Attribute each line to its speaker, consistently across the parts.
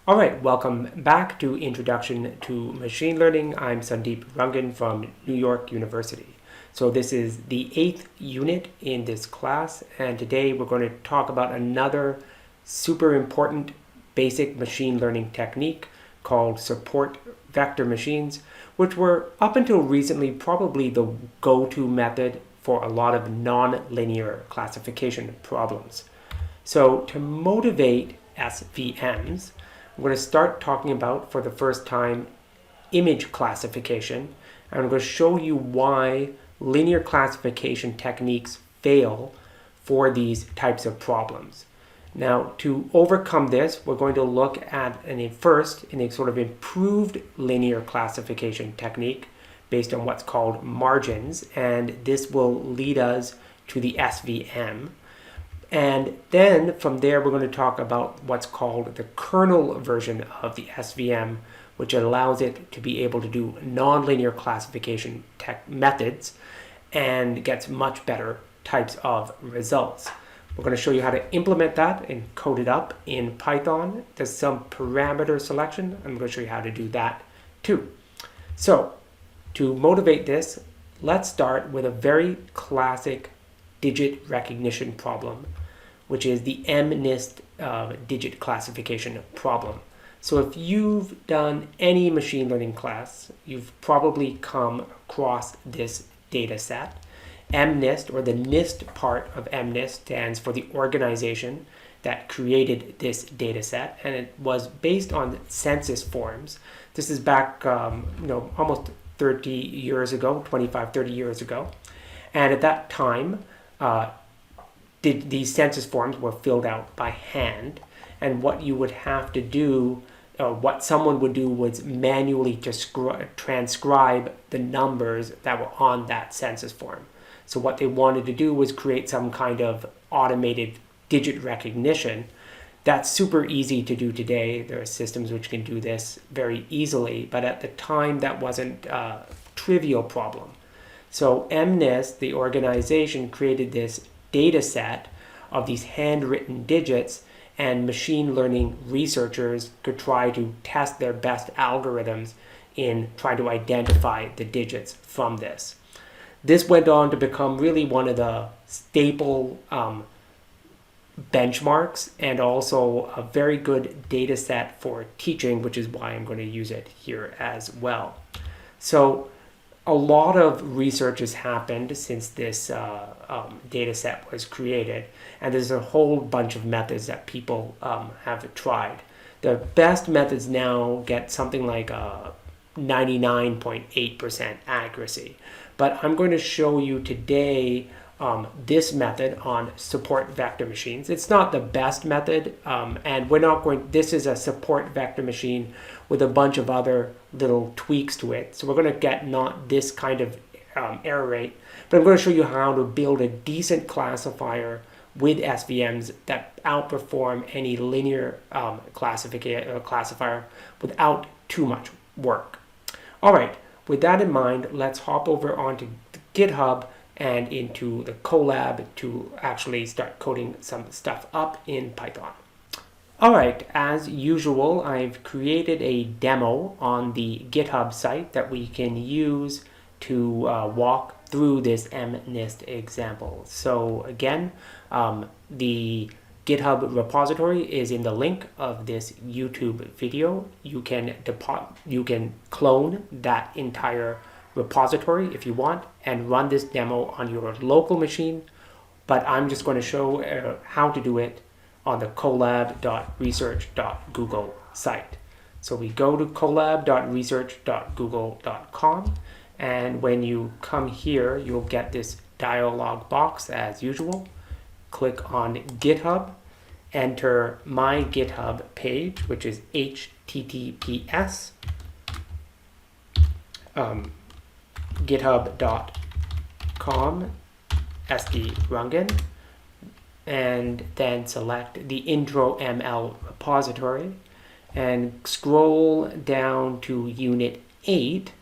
Speaker 1: All right, welcome back to Introduction to Machine Learning. I'm Sundeep Rangan from New York University. So this is the 8th unit in this class, and today we're going to talk about another super important basic machine learning technique called support vector machines, which were up until recently probably the go-to method for a lot of non-linear classification problems. So to motivate SVMs, I'm going to start talking about, for the first time, image classification. I'm going to show you why linear classification techniques fail for these types of problems. Now, to overcome this, we're going to look at a sort of improved linear classification technique based on what's called margins, and this will lead us to the SVM. And then from there, we're going to talk about what's called the kernel version of the SVM, which allows it to be able to do nonlinear classification methods and gets much better types of results. We're going to show you how to implement that and code it up in Python. There's some parameter selection. I'm going to show you how to do that too. So to motivate this, let's start with a very classic digit recognition problem, which is the MNIST digit classification problem. So if you've done any machine learning class, you've probably come across this data set. MNIST, or the NIST part of MNIST, stands for the organization that created this data set, and it was based on census forms. This is back almost 30 years ago, 25, 30 years ago. And at that time, these census forms were filled out by hand, and what you would have to do, what someone would do, was manually transcribe the numbers that were on that census form. So what they wanted to do was create some kind of automated digit recognition. That's super easy to do today. There are systems which can do this very easily, but at the time that wasn't a trivial problem. So MNIST, the organization, created this data set of these handwritten digits, and machine learning researchers could try to test their best algorithms in trying to identify the digits from this. This went on to become really one of the staple benchmarks, and also a very good data set for teaching, which is why I'm going to use it here as well. So a lot of research has happened since this data set was created, and there's a whole bunch of methods that people have tried. The best methods now get something like 99.8% accuracy, but I'm going to show you today this method on support vector machines. It's not the best method, and this is a support vector machine with a bunch of other little tweaks to it. So we're going to get not this kind of error rate, but I'm going to show you how to build a decent classifier with SVMs that outperform any linear classifier without too much work. All right, with that in mind, let's hop over onto GitHub and into the Colab to actually start coding some stuff up in Python. All right, as usual, I've created a demo on the GitHub site that we can use to walk through this MNIST example. So again, the GitHub repository is in the link of this YouTube video. You can clone that entire repository if you want and run this demo on your local machine, but I'm just going to show how to do it on the colab.research.google site. So we go to colab.research.google.com, and when you come here, you'll get this dialog box as usual. Click on GitHub, enter my GitHub page, which is https github.com /sdrangan, and then select the intro ML repository and scroll down to unit 8,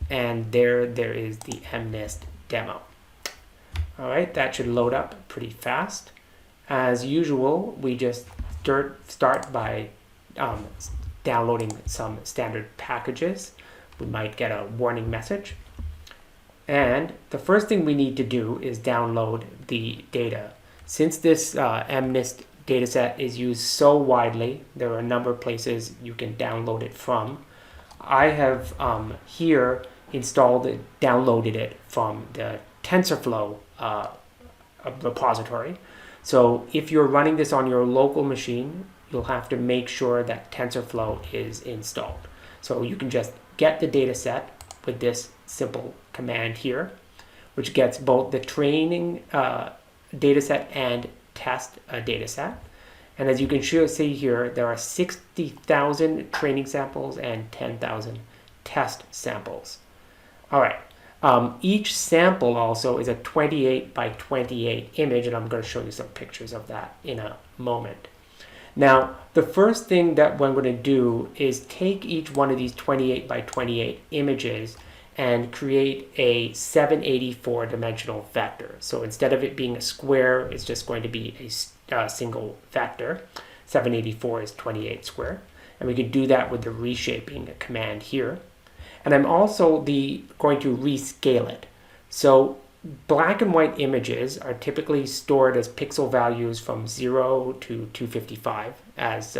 Speaker 1: and there is the MNIST demo. All right, that should load up pretty fast. As usual, we just start by downloading some standard packages, we might get a warning message. And the first thing we need to do is download the data. Since this MNIST dataset is used so widely, there are a number of places you can download it from. I have here downloaded it from the TensorFlow repository. So if you're running this on your local machine, you'll have to make sure that TensorFlow is installed. So you can just get the data set with this simple command here, which gets both the training data set and test data set. And as you can see here, there are 60,000 training samples and 10,000 test samples. All right. Each sample also is a 28 by 28 image, and I'm going to show you some pictures of that in a moment. Now, the first thing that we're going to do is take each one of these 28 by 28 images and create a 784 dimensional vector. So instead of it being a square, it's just going to be a single vector. 784 is 28 square. And we could do that with the reshaping command here. And I'm also going to rescale it. So black and white images are typically stored as pixel values from 0 to 255 as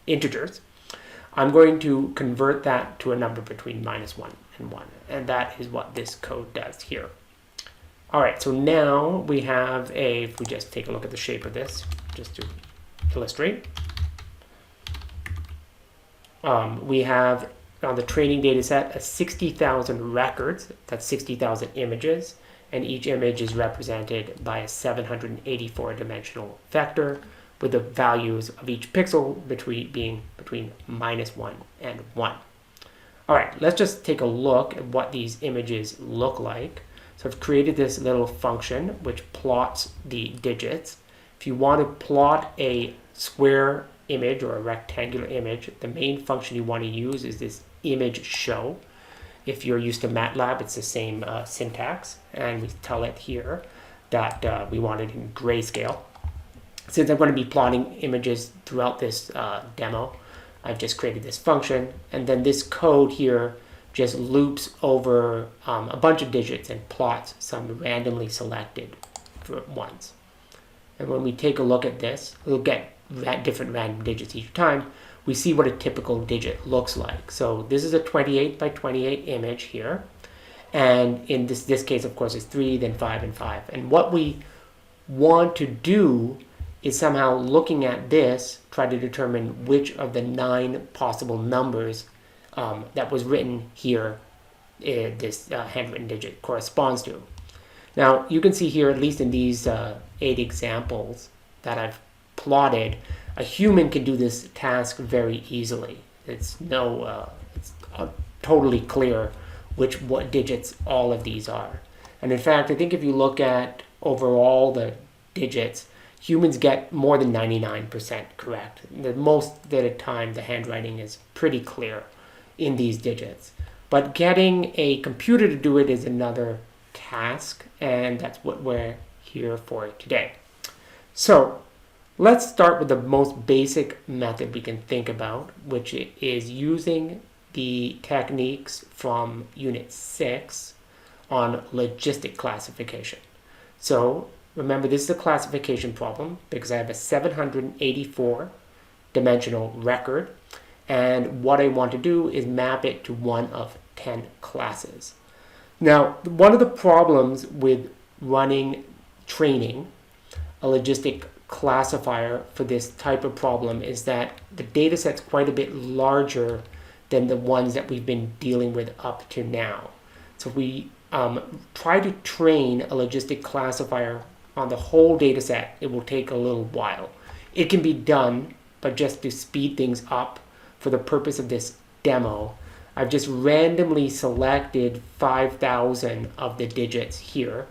Speaker 1: integers. I'm going to convert that to a number between -1 and 1. And that is what this code does here. All right, so now we have if we just take a look at the shape of this, just to illustrate. We have on the training data set 60,000 records, that's 60,000 images, and each image is represented by a 784 dimensional vector with the values of each pixel being between -1 and 1. All right, let's just take a look at what these images look like. So I've created this little function which plots the digits. If you want to plot a square image or a rectangular image, the main function you want to use is this image show. If you're used to MATLAB, it's the same syntax, and we tell it here that we want it in grayscale. Since I'm going to be plotting images throughout this demo, I've just created this function, and then this code here just loops over a bunch of digits and plots some randomly selected ones. And when we take a look at this, we'll get different random digits each time. We see what a typical digit looks like. So this is a 28 by 28 image here. And in this case, of course, it's 3, then 5, and 5. And what we want to do is somehow looking at this, try to determine which of the 9 possible numbers that was written here, this handwritten digit corresponds to. Now, you can see here, at least in these 8 examples that I've plotted, a human can do this task very easily. It's totally clear what digits all of these are. And in fact, I think if you look at overall the digits, humans get more than 99% correct. Most of the time, the handwriting is pretty clear in these digits. But getting a computer to do it is another task, and that's what we're here for today. So let's start with the most basic method we can think about, which is using the techniques from Unit 6 on logistic classification. So remember, this is a classification problem because I have a 784 dimensional record, and what I want to do is map it to one of 10 classes. Now, one of the problems with running training a logistic classifier for this type of problem is that the data set's quite a bit larger than the ones that we've been dealing with up to now. So if we try to train a logistic classifier on the whole data set, it will take a little while. It can be done, but just to speed things up for the purpose of this demo, I've just randomly selected 5,000 of the digits here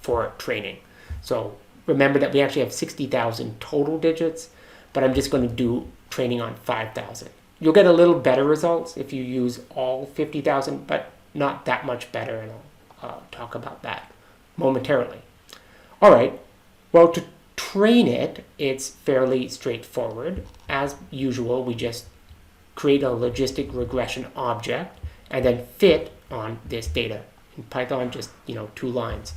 Speaker 1: for training. So remember that we actually have 60,000 total digits, but I'm just going to do training on 5,000. You'll get a little better results if you use all 50,000, but not that much better, and I'll talk about that momentarily. All right, well, to train it, it's fairly straightforward. As usual, we just create a logistic regression object and then fit on this data. In Python, just 2 lines.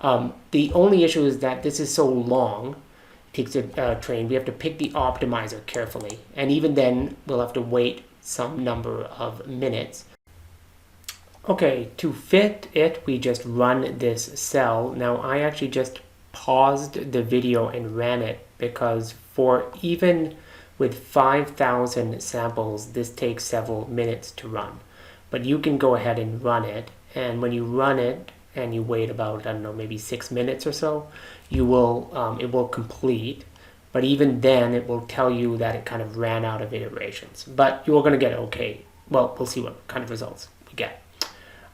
Speaker 1: The only issue is that this is so long, it takes a train. We have to pick the optimizer carefully, and even then, we'll have to wait some number of minutes. Okay, to fit it, we just run this cell. Now, I actually just paused the video and ran it because for even with 5,000 samples, this takes several minutes to run. But you can go ahead and run it, and when you run it and you wait about, I don't know, maybe 6 minutes or so, you will it will complete. But even then, it will tell you that it kind of ran out of iterations. But you're going to get okay. Well, we'll see what kind of results we get.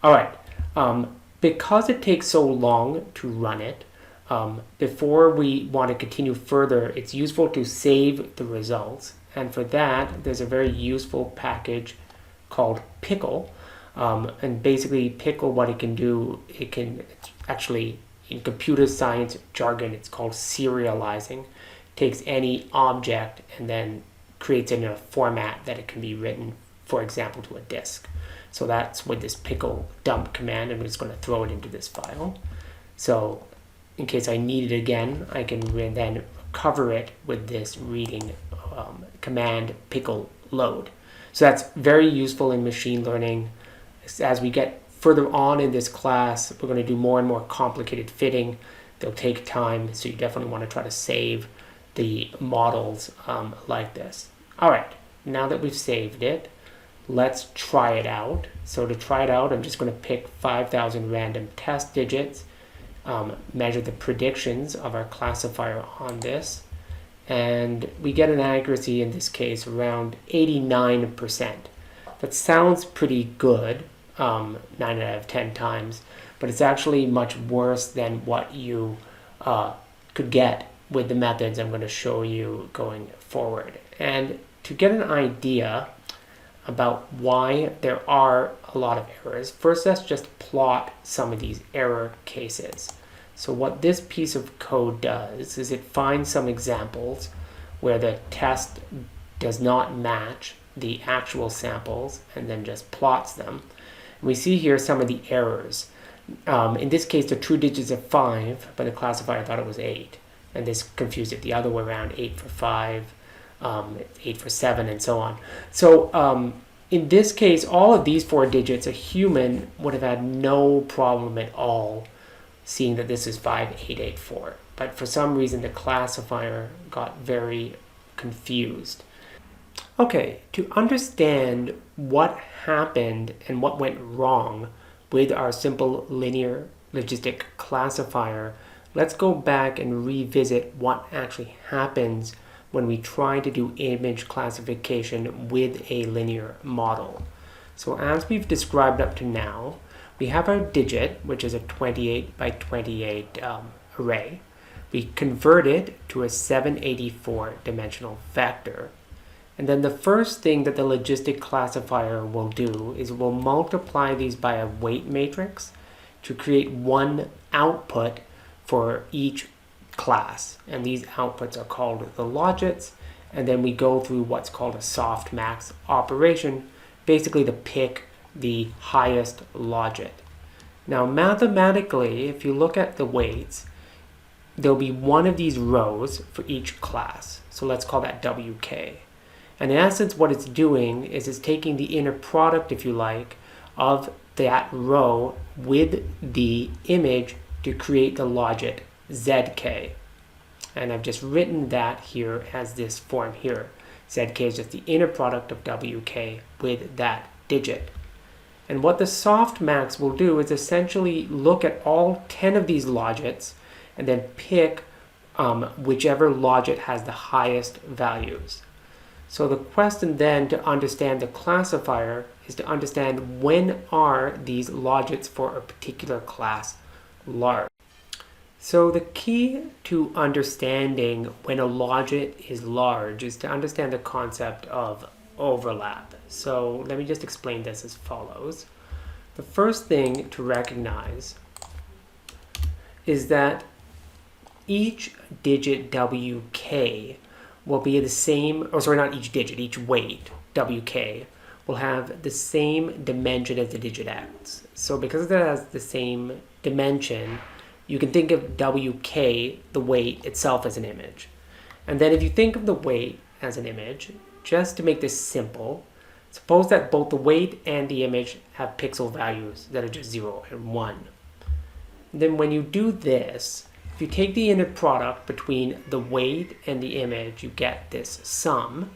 Speaker 1: All right. Because it takes so long to run it, before we want to continue further, it's useful to save the results. And for that, there's a very useful package called Pickle. And basically, Pickle, what it can do, it's actually, in computer science jargon, it's called serializing. It takes any object and then creates it in a format that it can be written, for example, to a disk. So that's with this pickle dump command, and I'm just going to throw it into this file. So in case I need it again, I can then recover it with this reading command pickle load. So that's very useful in machine learning. As we get further on in this class, we're going to do more and more complicated fitting. They'll take time, so you definitely want to try to save the models like this. All right, now that we've saved it, let's try it out. So to try it out, I'm just going to pick 5,000 random test digits, measure the predictions of our classifier on this, and we get an accuracy in this case around 89%. That sounds pretty good, 9 out of 10 times, but it's actually much worse than what you could get with the methods I'm going to show you going forward. And to get an idea about why there are a lot of errors, first let's just plot some of these error cases. So what this piece of code does is it finds some examples where the test does not match the actual samples and then just plots them. And we see here some of the errors. In this case, the true digits are 5, but the classifier thought it was 8. And this confused it the other way around, 8 for 5, 8 for 7, and so on. So in this case, all of these 4 digits, a human would have had no problem at all seeing that this is 5884. But for some reason, the classifier got very confused. Okay, to understand what happened and what went wrong with our simple linear logistic classifier, let's go back and revisit what actually happens when we try to do image classification with a linear model. So as we've described up to now, we have our digit, which is a 28 by 28 array. We convert it to a 784 dimensional vector. And then the first thing that the logistic classifier will do is we'll multiply these by a weight matrix to create one output for each class. And these outputs are called the logits. And then we go through what's called a softmax operation, basically to pick the highest logit. Now mathematically, if you look at the weights, there'll be one of these rows for each class. So let's call that WK. And in essence, what it's doing is it's taking the inner product, if you like, of that row with the image to create the logit ZK. And I've just written that here as this form here. ZK is just the inner product of WK with that digit. And what the softmax will do is essentially look at all 10 of these logits and then pick whichever logit has the highest values. So the question then to understand the classifier is to understand when are these logits for a particular class large. So the key to understanding when a logit is large is to understand the concept of overlap. So let me just explain this as follows. The first thing to recognize is that each digit WK will be the same, or sorry, not each digit, each weight WK will have the same dimension as the digit X. So because it has the same dimension, you can think of WK, the weight itself, as an image. And then if you think of the weight as an image, just to make this simple, suppose that both the weight and the image have pixel values that are just 0 and 1. Then when you do this, if you take the inner product between the weight and the image, you get this sum.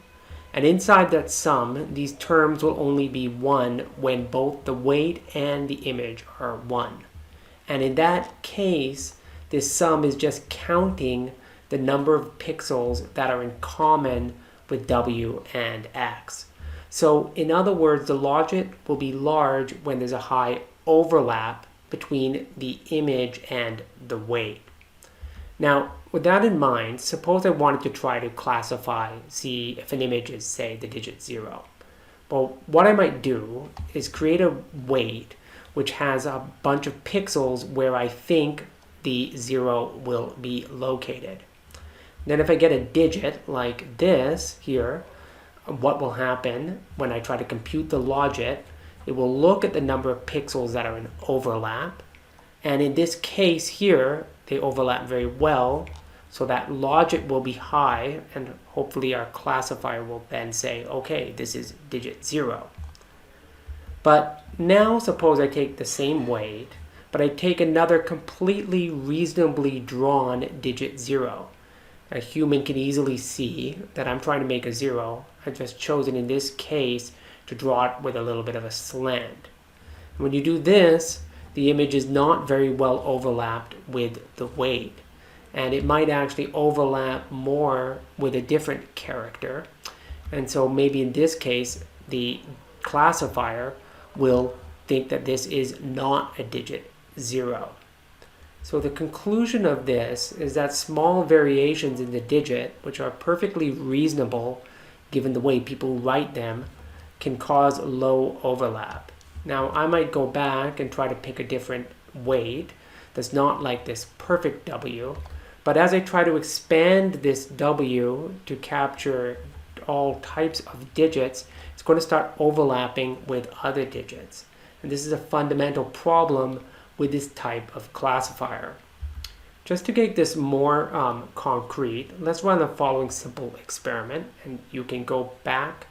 Speaker 1: And inside that sum, these terms will only be 1 when both the weight and the image are 1. And in that case, this sum is just counting the number of pixels that are in common with W and X. So in other words, the logic will be large when there's a high overlap between the image and the weight. Now, with that in mind, suppose I wanted to try to classify, see if an image is, say, the digit 0. Well, what I might do is create a weight which has a bunch of pixels where I think the 0 will be located. Then if I get a digit like this here, what will happen when I try to compute the logic, it will look at the number of pixels that are in overlap. And in this case here, they overlap very well, so that logic will be high, and hopefully our classifier will then say, okay, this is digit 0. But now suppose I take the same weight, but I take another completely reasonably drawn digit 0. A human can easily see that I'm trying to make a 0. I've just chosen in this case to draw it with a little bit of a slant. When you do this, the image is not very well overlapped with the weight. And it might actually overlap more with a different character. And so maybe in this case, the classifier will think that this is not a digit 0. So the conclusion of this is that small variations in the digit, which are perfectly reasonable given the way people write them, can cause low overlap. Now I might go back and try to pick a different weight that's not like this perfect W, but as I try to expand this W to capture all types of digits, it's going to start overlapping with other digits. And this is a fundamental problem with this type of classifier. Just to make this more concrete, let's run the following simple experiment, and you can go back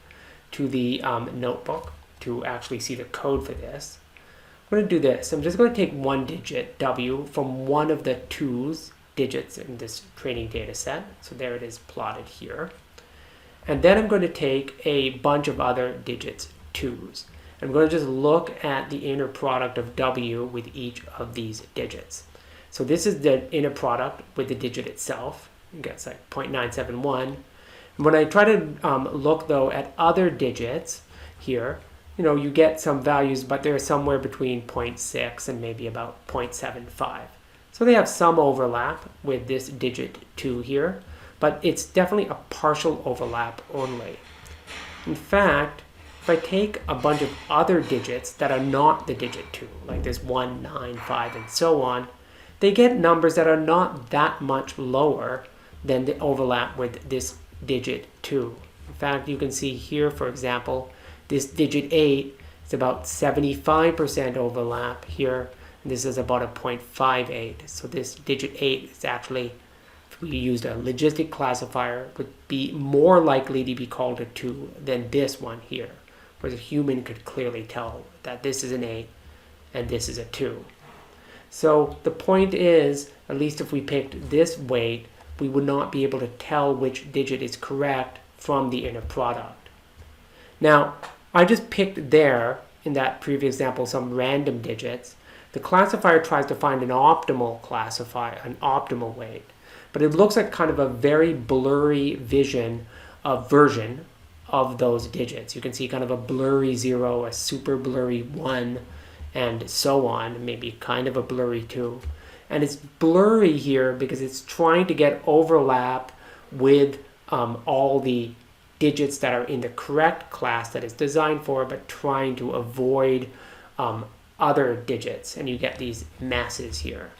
Speaker 1: to the notebook to actually see the code for this. I'm going to do this. I'm just going to take one digit, W, from one of the 2's digits in this training data set. So there it is plotted here. And then I'm going to take a bunch of other digits, 2's. I'm going to just look at the inner product of W with each of these digits. So this is the inner product with the digit itself. It gets like 0.971. And when I try to look though at other digits here, you get some values, but they're somewhere between 0.6 and maybe about 0.75. So they have some overlap with this digit 2 here, but it's definitely a partial overlap only. In fact, if I take a bunch of other digits that are not the digit 2, like this 1, 9, 5, and so on, they get numbers that are not that much lower than the overlap with this digit 2. In fact, you can see here, for example, this digit 8 is about 75% overlap here, and this is about a 0.58. So this digit 8 is actually, if we used a logistic classifier, would be more likely to be called a 2 than this one here, where the human could clearly tell that this is an 8 and this is a 2. So the point is, at least if we picked this weight, we would not be able to tell which digit is correct from the inner product. Now, I just picked there, in that previous example, some random digits. The classifier tries to find an optimal classifier, an optimal weight, but it looks like kind of a very blurry version of those digits. You can see kind of a blurry 0, a super blurry 1, and so on, maybe kind of a blurry 2. And it's blurry here because it's trying to get overlap with all the digits that are in the correct class that it's designed for, but trying to avoid other digits, and you get these masses here.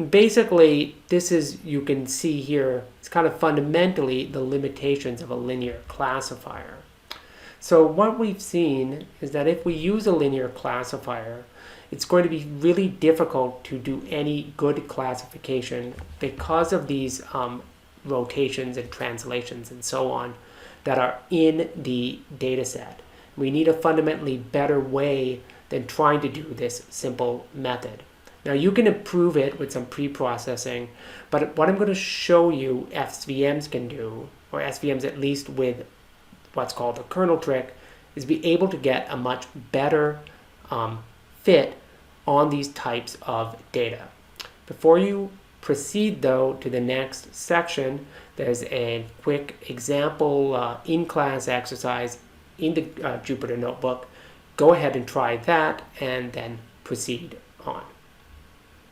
Speaker 1: Basically, this is, you can see here, it's kind of fundamentally the limitations of a linear classifier. So what we've seen is that if we use a linear classifier, it's going to be really difficult to do any good classification because of these rotations and translations and so on that are in the data set. We need a fundamentally better way than trying to do this simple method. Now you can improve it with some pre-processing, but what I'm going to show you SVMs can do, or SVMs at least with what's called a kernel trick, is be able to get a much better fit on these types of data. Before you proceed though to the next section, there's a quick example in-class exercise in the Jupyter Notebook. Go ahead and try that and then proceed on.